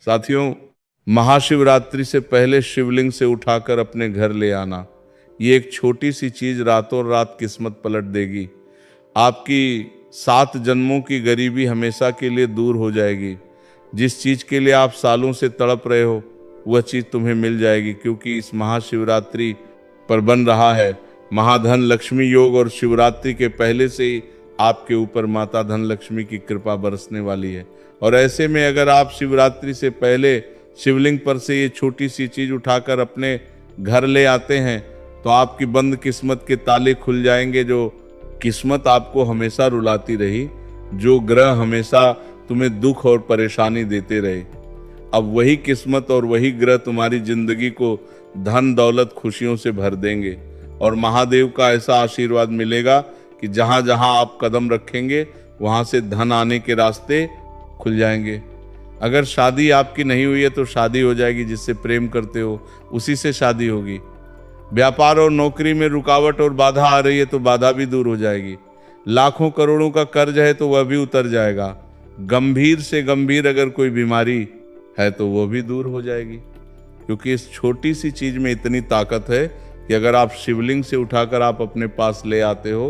साथियों, महाशिवरात्रि से पहले शिवलिंग से उठाकर अपने घर ले आना, ये एक छोटी सी चीज रातों रात किस्मत पलट देगी। आपकी 7 जन्मों की गरीबी हमेशा के लिए दूर हो जाएगी। जिस चीज के लिए आप सालों से तड़प रहे हो वह चीज तुम्हें मिल जाएगी, क्योंकि इस महाशिवरात्रि पर बन रहा है महाधन लक्ष्मी योग, और शिवरात्रि के पहले से ही आपके ऊपर माता धन लक्ष्मी की कृपा बरसने वाली है। और ऐसे में अगर आप शिवरात्रि से पहले शिवलिंग पर से ये छोटी सी चीज उठाकर अपने घर ले आते हैं तो आपकी बंद किस्मत के ताले खुल जाएंगे। जो किस्मत आपको हमेशा रुलाती रही, जो ग्रह हमेशा तुम्हें दुख और परेशानी देते रहे, अब वही किस्मत और वही ग्रह तुम्हारी जिंदगी को धन दौलत खुशियों से भर देंगे। और महादेव का ऐसा आशीर्वाद मिलेगा कि जहां जहां आप कदम रखेंगे वहां से धन आने के रास्ते खुल जाएंगे। अगर शादी आपकी नहीं हुई है तो शादी हो जाएगी, जिससे प्रेम करते हो उसी से शादी होगी। व्यापार और नौकरी में रुकावट और बाधा आ रही है तो बाधा भी दूर हो जाएगी। लाखों करोड़ों का कर्ज है तो वह भी उतर जाएगा। गंभीर से गंभीर अगर कोई बीमारी है तो वो भी दूर हो जाएगी, क्योंकि इस छोटी सी चीज में इतनी ताकत है कि अगर आप शिवलिंग से उठाकर आप अपने पास ले आते हो,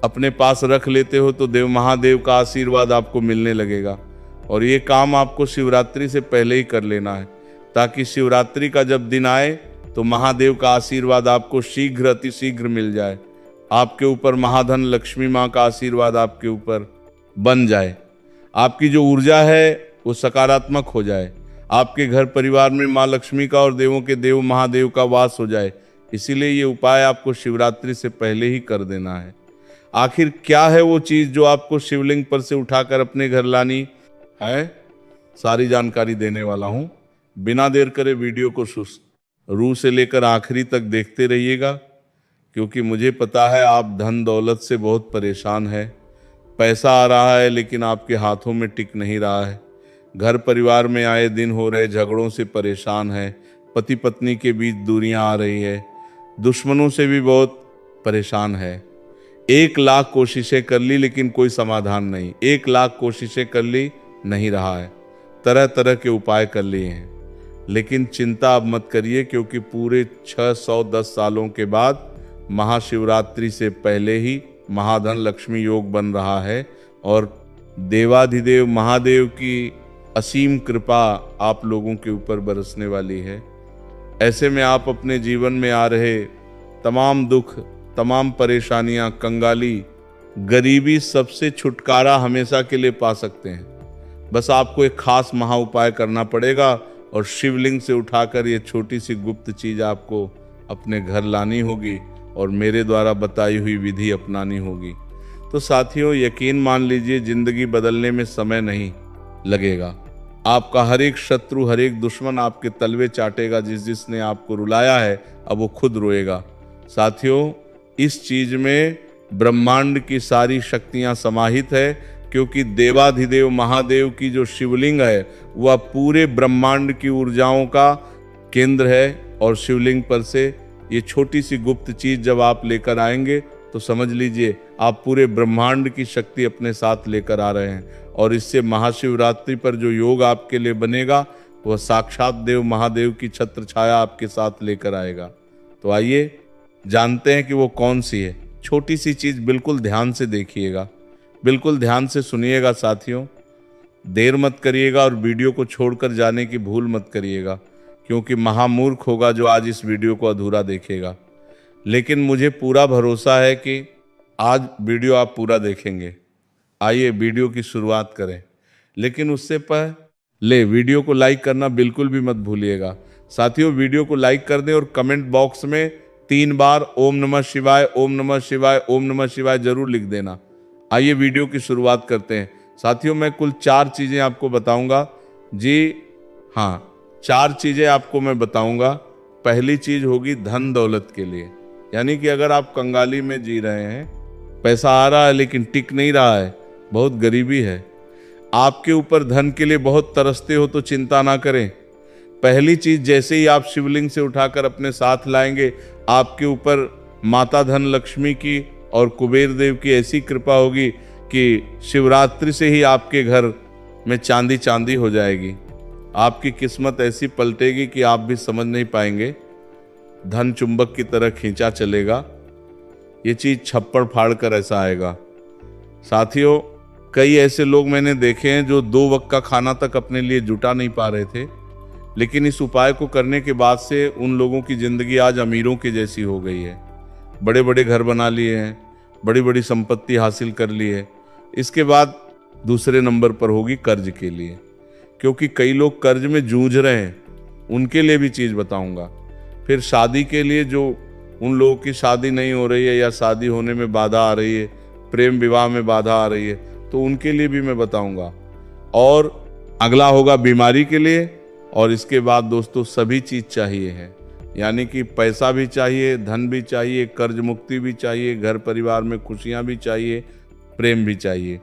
अपने पास रख लेते हो, तो देव महादेव का आशीर्वाद आपको मिलने लगेगा। और ये काम आपको शिवरात्रि से पहले ही कर लेना है, ताकि शिवरात्रि का जब दिन आए तो महादेव का आशीर्वाद आपको शीघ्र अतिशीघ्र मिल जाए। आपके ऊपर महाधन लक्ष्मी माँ का आशीर्वाद आपके ऊपर बन जाए। आपकी जो ऊर्जा है वो सकारात्मक हो जाए। आपके घर परिवार में माँ लक्ष्मी का और देवों के देव महादेव का वास हो जाए। इसीलिए ये उपाय आपको शिवरात्रि से पहले ही कर देना है। आखिर क्या है वो चीज जो आपको शिवलिंग पर से उठाकर अपने घर लानी है, सारी जानकारी देने वाला हूं। बिना देर करे वीडियो को शुरू से लेकर आखिरी तक देखते रहिएगा, क्योंकि मुझे पता है आप धन दौलत से बहुत परेशान हैं। पैसा आ रहा है लेकिन आपके हाथों में टिक नहीं रहा है। घर परिवार में आए दिन हो रहे झगड़ों से परेशान है। पति पत्नी के बीच दूरियां आ रही है। दुश्मनों से भी बहुत परेशान है। 1 लाख कोशिशें कर ली लेकिन कोई समाधान नहीं। 1 लाख कोशिशें कर ली, नहीं रहा है। तरह तरह के उपाय कर लिए हैं, लेकिन चिंता अब मत करिए, क्योंकि पूरे 610 सालों के बाद महाशिवरात्रि से पहले ही महाधन लक्ष्मी योग बन रहा है और देवाधिदेव महादेव की असीम कृपा आप लोगों के ऊपर बरसने वाली है। ऐसे में आप अपने जीवन में आ रहे तमाम दुख, तमाम परेशानियां, कंगाली, गरीबी, सबसे छुटकारा हमेशा के लिए पा सकते हैं। बस आपको एक खास महा उपाय करना पड़ेगा और शिवलिंग से उठाकर ये छोटी सी गुप्त चीज आपको अपने घर लानी होगी और मेरे द्वारा बताई हुई विधि अपनानी होगी। तो साथियों, यकीन मान लीजिए, जिंदगी बदलने में समय नहीं लगेगा। आपका हर एक शत्रु, हर एक दुश्मन आपके तलवे चाटेगा। जिसने आपको रुलाया है अब वो खुद रोएगा। साथियों, इस चीज में ब्रह्मांड की सारी शक्तियां समाहित है, क्योंकि देवाधिदेव महादेव की जो शिवलिंग है वह पूरे ब्रह्मांड की ऊर्जाओं का केंद्र है। और शिवलिंग पर से ये छोटी सी गुप्त चीज जब आप लेकर आएंगे तो समझ लीजिए आप पूरे ब्रह्मांड की शक्ति अपने साथ लेकर आ रहे हैं। और इससे महाशिवरात्रि पर जो योग आपके लिए बनेगा वह साक्षात देव महादेव की छत्र छाया आपके साथ लेकर आएगा। तो आइए जानते हैं कि वो कौन सी है छोटी सी चीज। बिल्कुल ध्यान से देखिएगा, बिल्कुल ध्यान से सुनिएगा साथियों। देर मत करिएगा और वीडियो को छोड़कर जाने की भूल मत करिएगा, क्योंकि महामूर्ख होगा जो आज इस वीडियो को अधूरा देखेगा। लेकिन मुझे पूरा भरोसा है कि आज वीडियो आप पूरा देखेंगे। आइए वीडियो की शुरुआत करें, लेकिन उससे पहले वीडियो को लाइक करना बिल्कुल भी मत भूलिएगा। साथियों, वीडियो को लाइक कर दें और कमेंट बॉक्स में 3 बार ओम नमः शिवाय, ओम नमः शिवाय, ओम नमः शिवाय जरूर लिख देना। आइए वीडियो की शुरुआत करते हैं। साथियों, मैं कुल 4 चीजें आपको बताऊंगा। जी हाँ, 4 चीजें आपको मैं बताऊंगा। पहली चीज होगी धन दौलत के लिए, यानी कि अगर आप कंगाली में जी रहे हैं, पैसा आ रहा है लेकिन टिक नहीं रहा है, बहुत गरीबी है, आपके ऊपर धन के लिए बहुत तरसते हो, तो चिंता ना करें। पहली चीज, जैसे ही आप शिवलिंग से उठाकर अपने साथ लाएंगे, आपके ऊपर माता धन लक्ष्मी की और कुबेर देव की ऐसी कृपा होगी कि शिवरात्रि से ही आपके घर में चांदी चांदी हो जाएगी। आपकी किस्मत ऐसी पलटेगी कि आप भी समझ नहीं पाएंगे। धन चुंबक की तरह खींचा चलेगा। ये चीज छप्पड़ फाड़ कर ऐसा आएगा। साथियों, कई ऐसे लोग मैंने देखे हैं जो 2 वक्त का खाना तक अपने लिए जुटा नहीं पा रहे थे, लेकिन इस उपाय को करने के बाद से उन लोगों की जिंदगी आज अमीरों की जैसी हो गई है। बड़े बड़े घर बना लिए हैं, बड़ी बड़ी संपत्ति हासिल कर ली है। इसके बाद दूसरे नंबर पर होगी कर्ज के लिए, क्योंकि कई लोग कर्ज में जूझ रहे हैं, उनके लिए भी चीज़ बताऊंगा। फिर शादी के लिए, जो उन लोगों की शादी नहीं हो रही है या शादी होने में बाधा आ रही है, प्रेम विवाह में बाधा आ रही है, तो उनके लिए भी मैं बताऊंगा। और अगला होगा बीमारी के लिए। और इसके बाद दोस्तों सभी चीज़ चाहिए है, यानी कि पैसा भी चाहिए, धन भी चाहिए, कर्ज मुक्ति भी चाहिए, घर परिवार में खुशियाँ भी चाहिए, प्रेम भी चाहिए।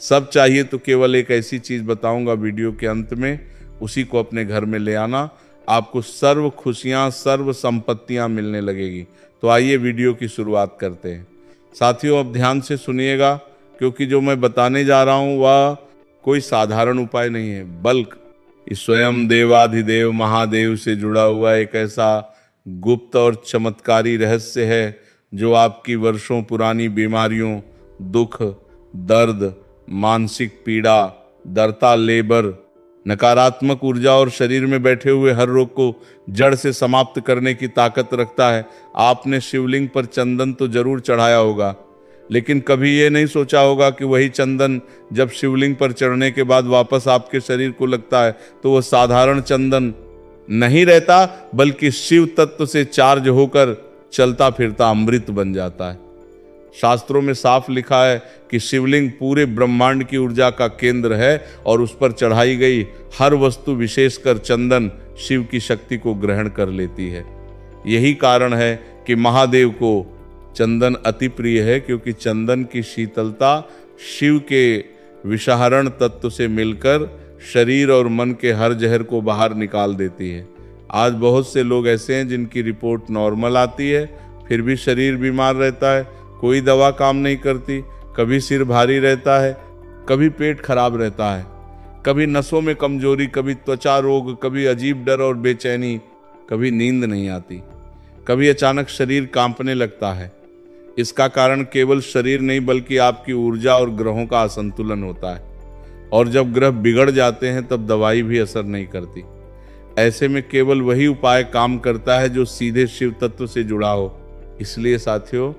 सब चाहिए तो केवल एक ऐसी चीज़ बताऊंगा वीडियो के अंत में, उसी को अपने घर में ले आना। आपको सर्व खुशियाँ, सर्व संपत्तियाँ मिलने लगेगी। तो आइए वीडियो की शुरुआत करते हैं। साथियों, अब ध्यान से सुनिएगा, क्योंकि जो मैं बताने जा रहा हूँ वह कोई साधारण उपाय नहीं है, बल्कि स्वयं देवाधिदेव महादेव से जुड़ा हुआ एक ऐसा गुप्त और चमत्कारी रहस्य है, जो आपकी वर्षों पुरानी बीमारियों, दुख, दर्द, मानसिक पीड़ा, दरता लेबर, नकारात्मक ऊर्जा और शरीर में बैठे हुए हर रोग को जड़ से समाप्त करने की ताकत रखता है। आपने शिवलिंग पर चंदन तो जरूर चढ़ाया होगा, लेकिन कभी ये नहीं सोचा होगा कि वही चंदन जब शिवलिंग पर चढ़ने के बाद वापस आपके शरीर को लगता है तो वह साधारण चंदन नहीं रहता, बल्कि शिव तत्व से चार्ज होकर चलता फिरता अमृत बन जाता है। शास्त्रों में साफ लिखा है कि शिवलिंग पूरे ब्रह्मांड की ऊर्जा का केंद्र है और उस पर चढ़ाई गई हर वस्तु, विशेषकर चंदन, शिव की शक्ति को ग्रहण कर लेती है। यही कारण है कि महादेव को चंदन अति प्रिय है, क्योंकि चंदन की शीतलता शिव के विषहरण तत्व से मिलकर शरीर और मन के हर जहर को बाहर निकाल देती है। आज बहुत से लोग ऐसे हैं जिनकी रिपोर्ट नॉर्मल आती है, फिर भी शरीर बीमार रहता है, कोई दवा काम नहीं करती, कभी सिर भारी रहता है, कभी पेट खराब रहता है, कभी नसों में कमजोरी, कभी त्वचा रोग, कभी अजीब डर और बेचैनी, कभी नींद नहीं आती, कभी अचानक शरीर कांपने लगता है। इसका कारण केवल शरीर नहीं, बल्कि आपकी ऊर्जा और ग्रहों का असंतुलन होता है। और जब ग्रह बिगड़ जाते हैं तब दवाई भी असर नहीं करती। ऐसे में केवल वही उपाय काम करता है जो सीधे शिव तत्व से जुड़ा हो। इसलिए साथियों,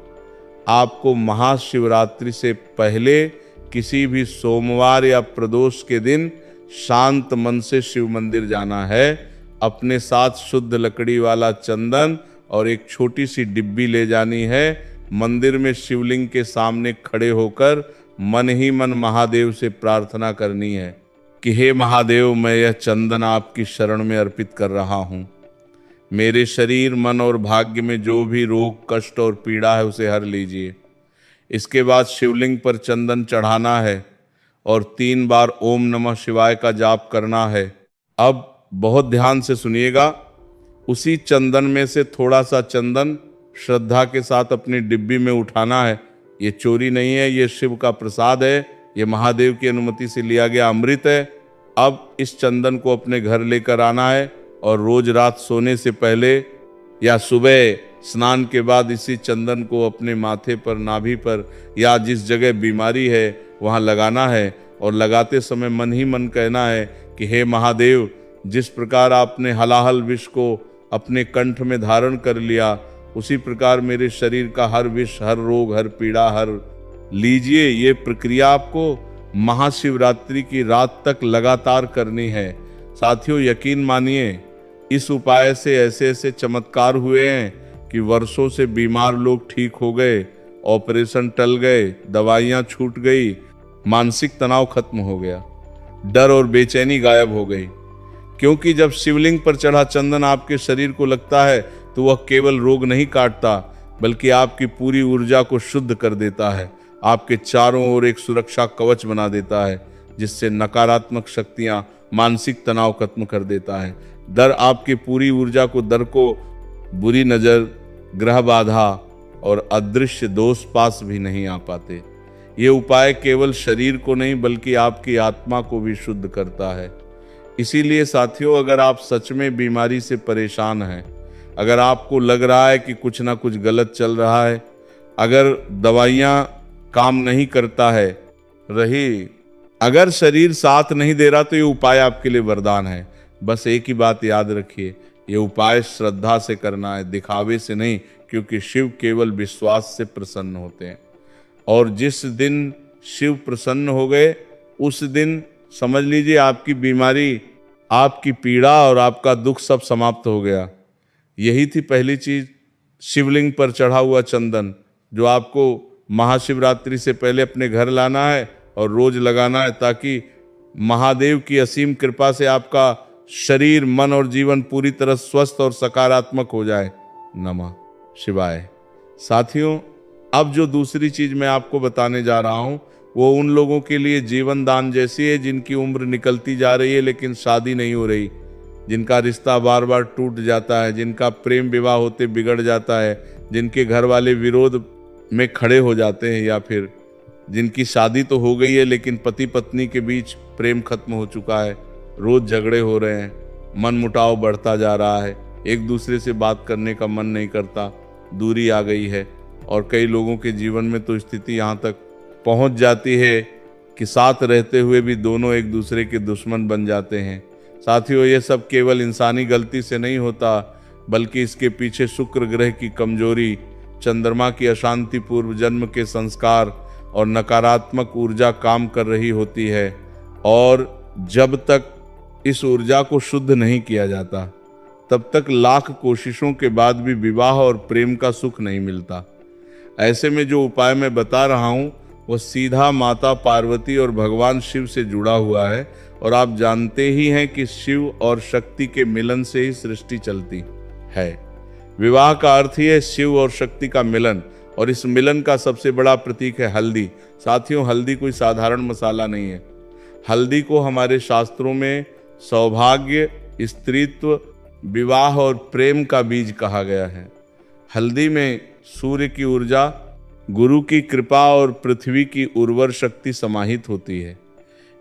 आपको महाशिवरात्रि से पहले किसी भी सोमवार या प्रदोष के दिन शांत मन से शिव मंदिर जाना है। अपने साथ शुद्ध लकड़ी वाला चंदन और एक छोटी सी डिब्बी ले जानी है। मंदिर में शिवलिंग के सामने खड़े होकर मन ही मन महादेव से प्रार्थना करनी है कि हे महादेव, मैं यह चंदन आपकी शरण में अर्पित कर रहा हूँ। मेरे शरीर, मन और भाग्य में जो भी रोग, कष्ट और पीड़ा है उसे हर लीजिए। इसके बाद शिवलिंग पर चंदन चढ़ाना है और 3 बार ओम नमः शिवाय का जाप करना है। अब बहुत ध्यान से सुनिएगा। उसी चंदन में से थोड़ा सा चंदन श्रद्धा के साथ अपनी डिब्बी में उठाना है। ये चोरी नहीं है, ये शिव का प्रसाद है, ये महादेव की अनुमति से लिया गया अमृत है। अब इस चंदन को अपने घर लेकर आना है और रोज रात सोने से पहले या सुबह स्नान के बाद इसी चंदन को अपने माथे पर, नाभि पर या जिस जगह बीमारी है वहाँ लगाना है। और लगाते समय मन ही मन कहना है कि हे महादेव, जिस प्रकार आपने हलाहल विष को अपने कंठ में धारण कर लिया, उसी प्रकार मेरे शरीर का हर विष, हर रोग, हर पीड़ा हर लीजिए। ये प्रक्रिया आपको महाशिवरात्रि की रात तक लगातार करनी है। साथियों, यकीन मानिए, इस उपाय से ऐसे ऐसे चमत्कार हुए हैं कि वर्षों से बीमार लोग ठीक हो गए, ऑपरेशन टल गए, दवाइयाँ छूट गई, मानसिक तनाव खत्म हो गया, डर और बेचैनी गायब हो गई। क्योंकि जब शिवलिंग पर चढ़ा चंदन आपके शरीर को लगता है तो वह केवल रोग नहीं काटता, बल्कि आपकी पूरी ऊर्जा को शुद्ध कर देता है, आपके चारों ओर एक सुरक्षा कवच बना देता है, जिससे नकारात्मक शक्तियां, मानसिक तनाव खत्म कर देता है। डर आपकी पूरी ऊर्जा को, डर को बुरी नजर, ग्रह बाधा और अदृश्य दोष पास भी नहीं आ पाते। ये उपाय केवल शरीर को नहीं, बल्कि आपकी आत्मा को भी शुद्ध करता है। इसीलिए साथियों, अगर आप सच में बीमारी से परेशान हैं, अगर आपको लग रहा है कि कुछ ना कुछ गलत चल रहा है, अगर दवाइयाँ काम नहीं करता है रही, अगर शरीर साथ नहीं दे रहा, तो ये उपाय आपके लिए वरदान है। बस एक ही बात याद रखिए, ये उपाय श्रद्धा से करना है, दिखावे से नहीं, क्योंकि शिव केवल विश्वास से प्रसन्न होते हैं। और जिस दिन शिव प्रसन्न हो गए, उस दिन समझ लीजिए आपकी बीमारी, आपकी पीड़ा और आपका दुख सब समाप्त हो गया। यही थी पहली चीज, शिवलिंग पर चढ़ा हुआ चंदन, जो आपको महाशिवरात्रि से पहले अपने घर लाना है और रोज लगाना है, ताकि महादेव की असीम कृपा से आपका शरीर, मन और जीवन पूरी तरह स्वस्थ और सकारात्मक हो जाए। नमः शिवाय। साथियों, अब जो दूसरी चीज मैं आपको बताने जा रहा हूं, वो उन लोगों के लिए जीवन दान जैसी है जिनकी उम्र निकलती जा रही है लेकिन शादी नहीं हो रही, जिनका रिश्ता बार बार टूट जाता है, जिनका प्रेम विवाह होते बिगड़ जाता है, जिनके घर वाले विरोध में खड़े हो जाते हैं, या फिर जिनकी शादी तो हो गई है लेकिन पति पत्नी के बीच प्रेम खत्म हो चुका है, रोज झगड़े हो रहे हैं, मन मुटाव बढ़ता जा रहा है, एक दूसरे से बात करने का मन नहीं करता, दूरी आ गई है। और कई लोगों के जीवन में तो स्थिति यहाँ तक पहुँच जाती है कि साथ रहते हुए भी दोनों एक दूसरे के दुश्मन बन जाते हैं। साथियों, ये सब केवल इंसानी गलती से नहीं होता, बल्कि इसके पीछे शुक्र ग्रह की कमजोरी, चंद्रमा की अशांति, पूर्व जन्म के संस्कार और नकारात्मक ऊर्जा काम कर रही होती है। और जब तक इस ऊर्जा को शुद्ध नहीं किया जाता, तब तक लाख कोशिशों के बाद भी विवाह और प्रेम का सुख नहीं मिलता। ऐसे में जो उपाय मैं बता रहा हूँ, वह सीधा माता पार्वती और भगवान शिव से जुड़ा हुआ है। और आप जानते ही हैं कि शिव और शक्ति के मिलन से ही सृष्टि चलती है। विवाह का अर्थ ही है शिव और शक्ति का मिलन, और इस मिलन का सबसे बड़ा प्रतीक है हल्दी। साथियों, हल्दी कोई साधारण मसाला नहीं है। हल्दी को हमारे शास्त्रों में सौभाग्य, स्त्रीत्व, विवाह और प्रेम का बीज कहा गया है। हल्दी में सूर्य की ऊर्जा, गुरु की कृपा और पृथ्वी की उर्वर शक्ति समाहित होती है।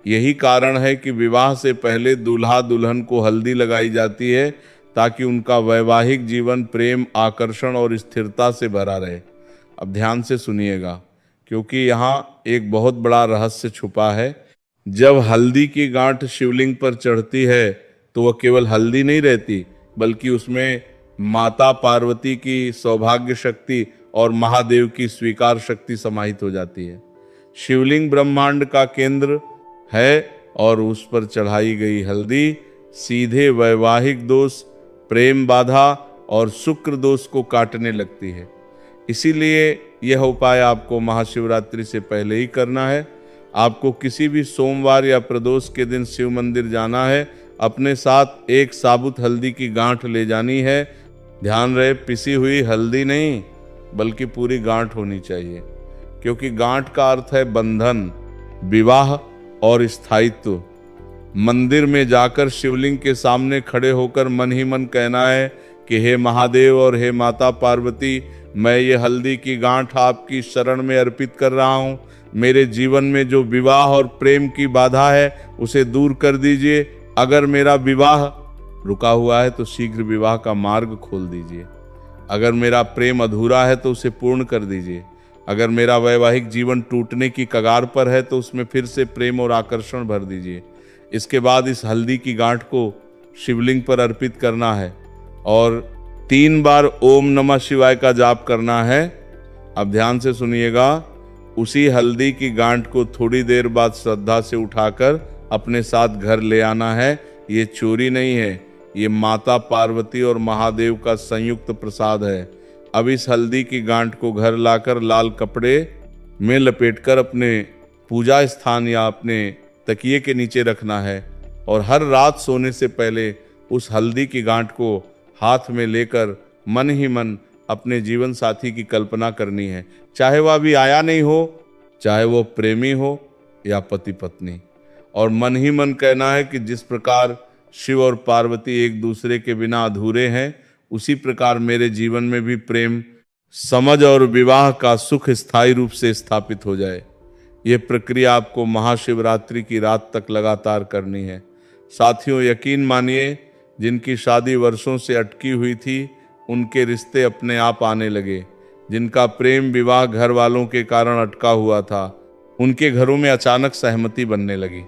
यही कारण है कि विवाह से पहले दूल्हा दुल्हन को हल्दी लगाई जाती है, ताकि उनका वैवाहिक जीवन प्रेम, आकर्षण और स्थिरता से भरा रहे। अब ध्यान से सुनिएगा, क्योंकि यहाँ एक बहुत बड़ा रहस्य छुपा है। जब हल्दी की गांठ शिवलिंग पर चढ़ती है, तो वह केवल हल्दी नहीं रहती, बल्कि उसमें माता पार्वती की सौभाग्य शक्ति और महादेव की स्वीकार शक्ति समाहित हो जाती है। शिवलिंग ब्रह्मांड का केंद्र है, और उस पर चढ़ाई गई हल्दी सीधे वैवाहिक दोष, प्रेम बाधा और शुक्र दोष को काटने लगती है। इसीलिए यह उपाय आपको महाशिवरात्रि से पहले ही करना है। आपको किसी भी सोमवार या प्रदोष के दिन शिव मंदिर जाना है, अपने साथ एक साबुत हल्दी की गांठ ले जानी है। ध्यान रहे, पिसी हुई हल्दी नहीं, बल्कि पूरी गांठ होनी चाहिए, क्योंकि गांठ का अर्थ है बंधन, विवाह और स्थायित्व। मंदिर में जाकर शिवलिंग के सामने खड़े होकर मन ही मन कहना है कि हे महादेव और हे माता पार्वती, मैं ये हल्दी की गांठ आपकी शरण में अर्पित कर रहा हूँ। मेरे जीवन में जो विवाह और प्रेम की बाधा है, उसे दूर कर दीजिए। अगर मेरा विवाह रुका हुआ है, तो शीघ्र विवाह का मार्ग खोल दीजिए। अगर मेरा प्रेम अधूरा है, तो उसे पूर्ण कर दीजिए। अगर मेरा वैवाहिक जीवन टूटने की कगार पर है, तो उसमें फिर से प्रेम और आकर्षण भर दीजिए। इसके बाद इस हल्दी की गांठ को शिवलिंग पर अर्पित करना है और 3 बार ओम नमः शिवाय का जाप करना है। अब ध्यान से सुनिएगा, उसी हल्दी की गांठ को थोड़ी देर बाद श्रद्धा से उठाकर अपने साथ घर ले आना है। ये चोरी नहीं है, ये माता पार्वती और महादेव का संयुक्त प्रसाद है। अब इस हल्दी की गांठ को घर लाकर लाल कपड़े में लपेटकर अपने पूजा स्थान या अपने तकिए के नीचे रखना है, और हर रात सोने से पहले उस हल्दी की गांठ को हाथ में लेकर मन ही मन अपने जीवन साथी की कल्पना करनी है, चाहे वह अभी आया नहीं हो, चाहे वो प्रेमी हो या पति पत्नी। और मन ही मन कहना है कि जिस प्रकार शिव और पार्वती एक दूसरे के बिना अधूरे हैं, उसी प्रकार मेरे जीवन में भी प्रेम, समझ और विवाह का सुख स्थायी रूप से स्थापित हो जाए। ये प्रक्रिया आपको महाशिवरात्रि की रात तक लगातार करनी है। साथियों, यकीन मानिए, जिनकी शादी वर्षों से अटकी हुई थी, उनके रिश्ते अपने आप आने लगे। जिनका प्रेम विवाह घर वालों के कारण अटका हुआ था, उनके घरों में अचानक सहमति बनने लगी।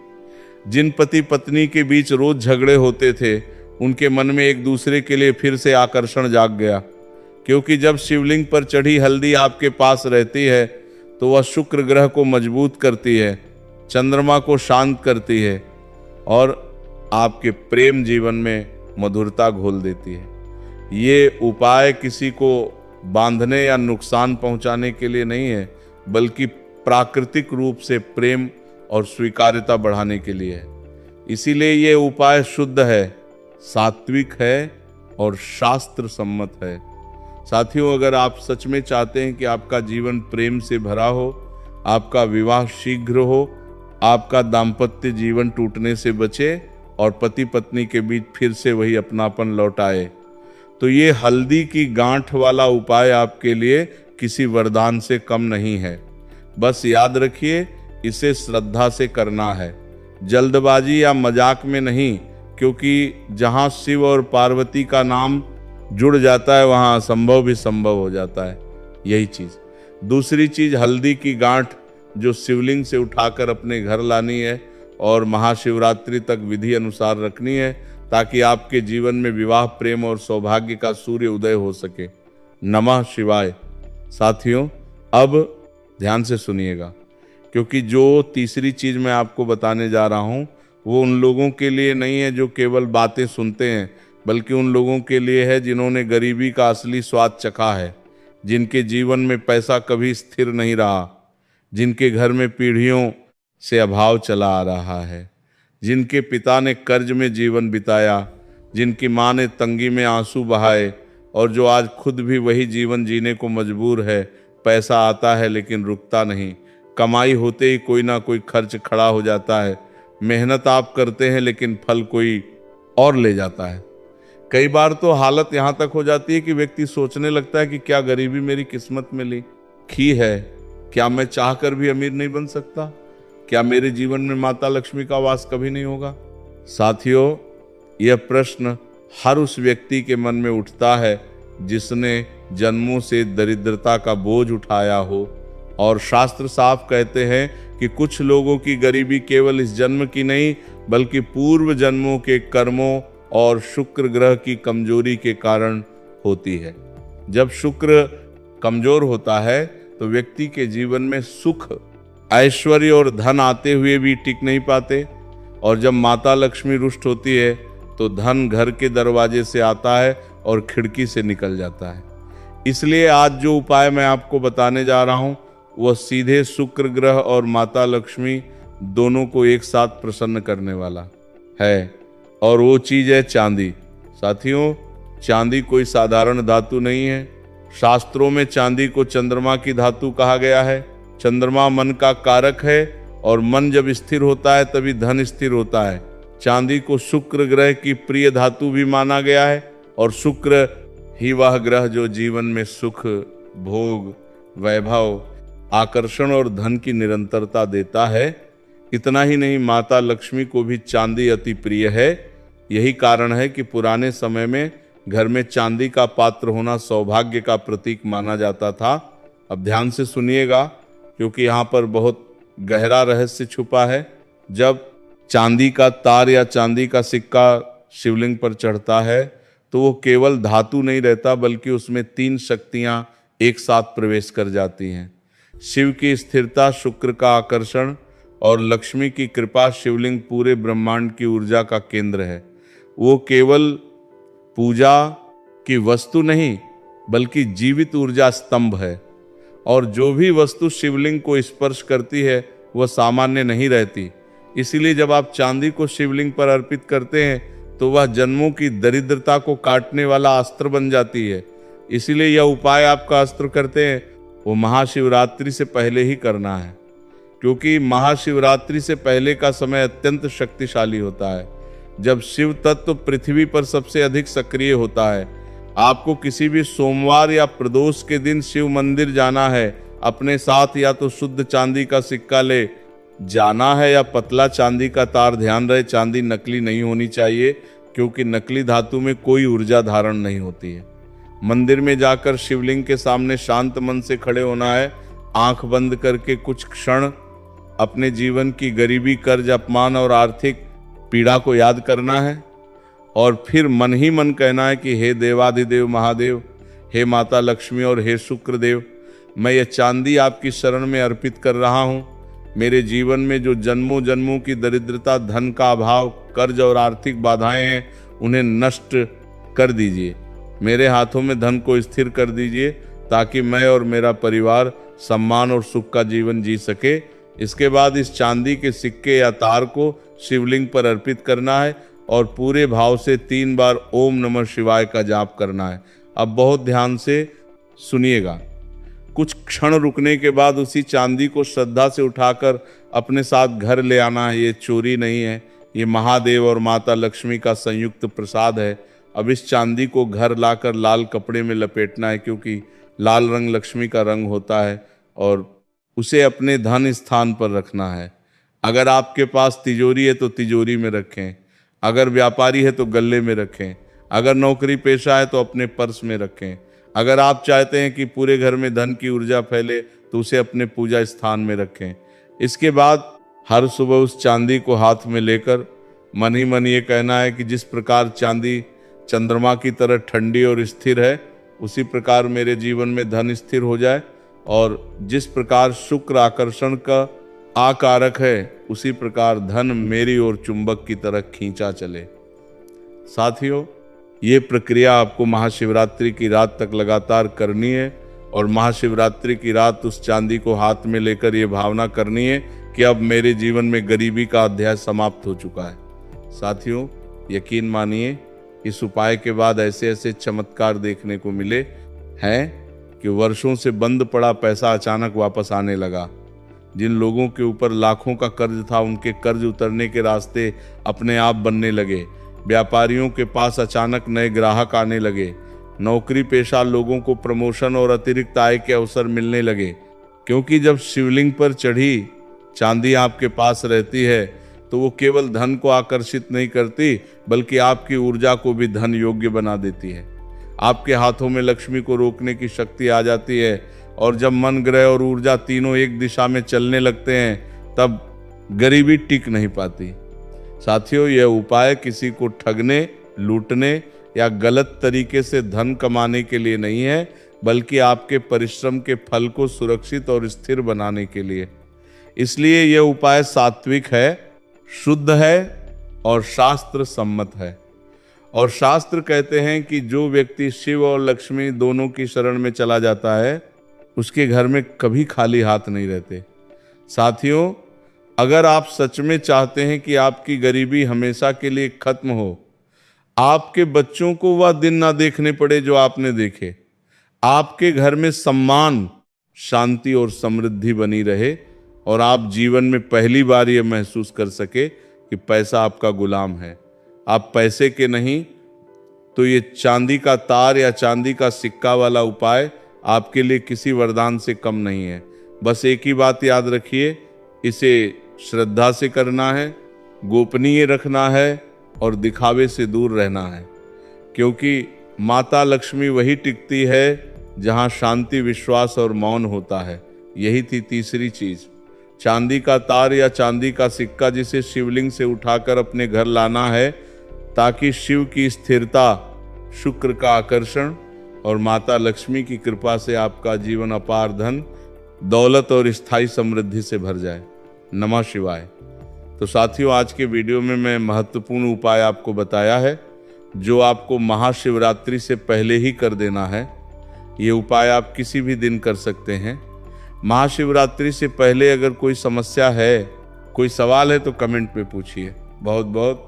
जिन पति पत्नी के बीच रोज झगड़े होते थे, उनके मन में एक दूसरे के लिए फिर से आकर्षण जाग गया, क्योंकि जब शिवलिंग पर चढ़ी हल्दी आपके पास रहती है तो वह शुक्र ग्रह को मजबूत करती है, चंद्रमा को शांत करती है और आपके प्रेम जीवन में मधुरता घोल देती है। ये उपाय किसी को बांधने या नुकसान पहुंचाने के लिए नहीं है, बल्कि प्राकृतिक रूप से प्रेम और स्वीकार्यता बढ़ाने के लिए है। इसीलिए ये उपाय शुद्ध है, सात्विक है और शास्त्र सम्मत है। साथियों, अगर आप सच में चाहते हैं कि आपका जीवन प्रेम से भरा हो, आपका विवाह शीघ्र हो, आपका दाम्पत्य जीवन टूटने से बचे और पति पत्नी के बीच फिर से वही अपनापन लौट आए, तो ये हल्दी की गांठ वाला उपाय आपके लिए किसी वरदान से कम नहीं है। बस याद रखिए, इसे श्रद्धा से करना है, जल्दबाजी या मजाक में नहीं, क्योंकि जहां शिव और पार्वती का नाम जुड़ जाता है वहां असंभव भी संभव हो जाता है। यही चीज। दूसरी चीज, हल्दी की गांठ जो शिवलिंग से उठाकर अपने घर लानी है और महाशिवरात्रि तक विधि अनुसार रखनी है, ताकि आपके जीवन में विवाह, प्रेम और सौभाग्य का सूर्य उदय हो सके। नमः शिवाय। साथियों, अब ध्यान से सुनिएगा, क्योंकि जो तीसरी चीज मैं आपको बताने जा रहा हूं वो उन लोगों के लिए नहीं है जो केवल बातें सुनते हैं, बल्कि उन लोगों के लिए है जिन्होंने गरीबी का असली स्वाद चखा है, जिनके जीवन में पैसा कभी स्थिर नहीं रहा, जिनके घर में पीढ़ियों से अभाव चला आ रहा है, जिनके पिता ने कर्ज में जीवन बिताया, जिनकी माँ ने तंगी में आंसू बहाए और जो आज खुद भी वही जीवन जीने को मजबूर है। पैसा आता है लेकिन रुकता नहीं, कमाई होते ही कोई ना कोई खर्च खड़ा हो जाता है, मेहनत आप करते हैं लेकिन फल कोई और ले जाता है। कई बार तो हालत यहाँ तक हो जाती है कि व्यक्ति सोचने लगता है कि क्या गरीबी मेरी किस्मत में लिखी है, क्या मैं चाहकर भी अमीर नहीं बन सकता, क्या मेरे जीवन में माता लक्ष्मी का वास कभी नहीं होगा। साथियों, यह प्रश्न हर उस व्यक्ति के मन में उठता है जिसने जन्मों से दरिद्रता का बोझ उठाया हो, और शास्त्र साफ कहते हैं कि कुछ लोगों की गरीबी केवल इस जन्म की नहीं, बल्कि पूर्व जन्मों के कर्मों और शुक्र ग्रह की कमजोरी के कारण होती है। जब शुक्र कमजोर होता है तो व्यक्ति के जीवन में सुख, ऐश्वर्य और धन आते हुए भी टिक नहीं पाते, और जब माता लक्ष्मी रुष्ट होती है तो धन घर के दरवाजे से आता है और खिड़की से निकल जाता है। इसलिए आज जो उपाय मैं आपको बताने जा रहा हूं वह सीधे शुक्र ग्रह और माता लक्ष्मी दोनों को एक साथ प्रसन्न करने वाला है, और वो चीज है चांदी। साथियों, चांदी कोई साधारण धातु नहीं है। शास्त्रों में चांदी को चंद्रमा की धातु कहा गया है। चंद्रमा मन का कारक है, और मन जब स्थिर होता है तभी धन स्थिर होता है। चांदी को शुक्र ग्रह की प्रिय धातु भी माना गया है, और शुक्र ही वह ग्रह जो जीवन में सुख, भोग, वैभव, आकर्षण और धन की निरंतरता देता है। इतना ही नहीं, माता लक्ष्मी को भी चांदी अति प्रिय है। यही कारण है कि पुराने समय में घर में चांदी का पात्र होना सौभाग्य का प्रतीक माना जाता था। अब ध्यान से सुनिएगा, क्योंकि यहाँ पर बहुत गहरा रहस्य छुपा है। जब चांदी का तार या चांदी का सिक्का शिवलिंग पर चढ़ता है तो वो केवल धातु नहीं रहता, बल्कि उसमें 3 शक्तियां एक साथ प्रवेश कर जाती हैं। शिव की स्थिरता, शुक्र का आकर्षण और लक्ष्मी की कृपा। शिवलिंग पूरे ब्रह्मांड की ऊर्जा का केंद्र है। वो केवल पूजा की वस्तु नहीं, बल्कि जीवित ऊर्जा स्तंभ है, और जो भी वस्तु शिवलिंग को स्पर्श करती है वह सामान्य नहीं रहती। इसीलिए जब आप चांदी को शिवलिंग पर अर्पित करते हैं तो वह जन्मों की दरिद्रता को काटने वाला अस्त्र बन जाती है। इसीलिए यह उपाय आपका अस्त्र करते हैं वो महाशिवरात्रि से पहले ही करना है, क्योंकि महाशिवरात्रि से पहले का समय अत्यंत शक्तिशाली होता है, जब शिव तत्व पृथ्वी पर सबसे अधिक सक्रिय होता है। आपको किसी भी सोमवार या प्रदोष के दिन शिव मंदिर जाना है। अपने साथ या तो शुद्ध चांदी का सिक्का ले, जाना है या पतला चांदी का तार, ध्यान रहे चांदी नकली नहीं होनी चाहिए, क्योंकि नकली धातु में कोई ऊर्जा धारण नहीं होती है। मंदिर में जाकर शिवलिंग के सामने शांत मन से खड़े होना है। आंख बंद करके कुछ क्षण अपने जीवन की गरीबी, कर्ज, अपमान और आर्थिक पीड़ा को याद करना है और फिर मन ही मन कहना है कि हे देवाधिदेव महादेव, हे माता लक्ष्मी और हे शुक्रदेव, मैं ये चांदी आपकी शरण में अर्पित कर रहा हूँ। मेरे जीवन में जो जन्मों जन्मों की दरिद्रता, धन का अभाव, कर्ज और आर्थिक बाधाएं हैं, उन्हें नष्ट कर दीजिए। मेरे हाथों में धन को स्थिर कर दीजिए ताकि मैं और मेरा परिवार सम्मान और सुख का जीवन जी सके। इसके बाद इस चांदी के सिक्के या तार को शिवलिंग पर अर्पित करना है और पूरे भाव से 3 बार ओम नमः शिवाय का जाप करना है। अब बहुत ध्यान से सुनिएगा। कुछ क्षण रुकने के बाद उसी चांदी को श्रद्धा से उठाकर अपने साथ घर ले आना है। ये चोरी नहीं है, ये महादेव और माता लक्ष्मी का संयुक्त प्रसाद है। अब इस चांदी को घर लाकर लाल कपड़े में लपेटना है, क्योंकि लाल रंग लक्ष्मी का रंग होता है, और उसे अपने धन स्थान पर रखना है। अगर आपके पास तिजोरी है तो तिजोरी में रखें, अगर व्यापारी है तो गले में रखें, अगर नौकरी पेशा है तो अपने पर्स में रखें। अगर आप चाहते हैं कि पूरे घर में धन की ऊर्जा फैले तो उसे अपने पूजा स्थान में रखें। इसके बाद हर सुबह उस चांदी को हाथ में लेकर मन ही मन ये कहना है कि जिस प्रकार चांदी चंद्रमा की तरह ठंडी और स्थिर है, उसी प्रकार मेरे जीवन में धन स्थिर हो जाए, और जिस प्रकार शुक्र आकर्षण का आकारक है, उसी प्रकार धन मेरी ओर चुंबक की तरह खींचा चले। साथियों, ये प्रक्रिया आपको महाशिवरात्रि की रात तक लगातार करनी है, और महाशिवरात्रि की रात उस चांदी को हाथ में लेकर ये भावना करनी है कि अब मेरे जीवन में गरीबी का अध्याय समाप्त हो चुका है। साथियों, यकीन मानिए, इस उपाय के बाद ऐसे ऐसे चमत्कार देखने को मिले हैं कि वर्षों से बंद पड़ा पैसा अचानक वापस आने लगा। जिन लोगों के ऊपर लाखों का कर्ज था, उनके कर्ज उतरने के रास्ते अपने आप बनने लगे। व्यापारियों के पास अचानक नए ग्राहक आने लगे। नौकरी पेशा लोगों को प्रमोशन और अतिरिक्त आय के अवसर मिलने लगे, क्योंकि जब शिवलिंग पर चढ़ी चांदी आपके पास रहती है तो वो केवल धन को आकर्षित नहीं करती, बल्कि आपकी ऊर्जा को भी धन योग्य बना देती है। आपके हाथों में लक्ष्मी को रोकने की शक्ति आ जाती है, और जब मन, ग्रह और ऊर्जा तीनों एक दिशा में चलने लगते हैं, तब गरीबी टिक नहीं पाती। साथियों, यह उपाय किसी को ठगने, लूटने या गलत तरीके से धन कमाने के लिए नहीं है, बल्कि आपके परिश्रम के फल को सुरक्षित और स्थिर बनाने के लिए। इसलिए यह उपाय सात्विक है, शुद्ध है और शास्त्र सम्मत है। और शास्त्र कहते हैं कि जो व्यक्ति शिव और लक्ष्मी दोनों की शरण में चला जाता है, उसके घर में कभी खाली हाथ नहीं रहते। साथियों, अगर आप सच में चाहते हैं कि आपकी गरीबी हमेशा के लिए खत्म हो, आपके बच्चों को वह दिन ना देखने पड़े जो आपने देखे, आपके घर में सम्मान, शांति और समृद्धि बनी रहे, और आप जीवन में पहली बार यह महसूस कर सके कि पैसा आपका गुलाम है, आप पैसे के नहीं, तो ये चांदी का तार या चांदी का सिक्का वाला उपाय आपके लिए किसी वरदान से कम नहीं है। बस एक ही बात याद रखिए, इसे श्रद्धा से करना है, गोपनीय रखना है और दिखावे से दूर रहना है, क्योंकि माता लक्ष्मी वही टिकती है जहां शांति, विश्वास और मौन होता है। यही थी तीसरी चीज, चांदी का तार या चांदी का सिक्का, जिसे शिवलिंग से उठाकर अपने घर लाना है, ताकि शिव की स्थिरता, शुक्र का आकर्षण और माता लक्ष्मी की कृपा से आपका जीवन अपार धन, दौलत और स्थायी समृद्धि से भर जाए। नमः शिवाय। तो साथियों, आज के वीडियो में मैं महत्वपूर्ण उपाय आपको बताया है, जो आपको महाशिवरात्रि से पहले ही कर देना है। ये उपाय आप किसी भी दिन कर सकते हैं। महाशिवरात्रि से पहले अगर कोई समस्या है, कोई सवाल है, तो कमेंट में पूछिए। बहुत बहुत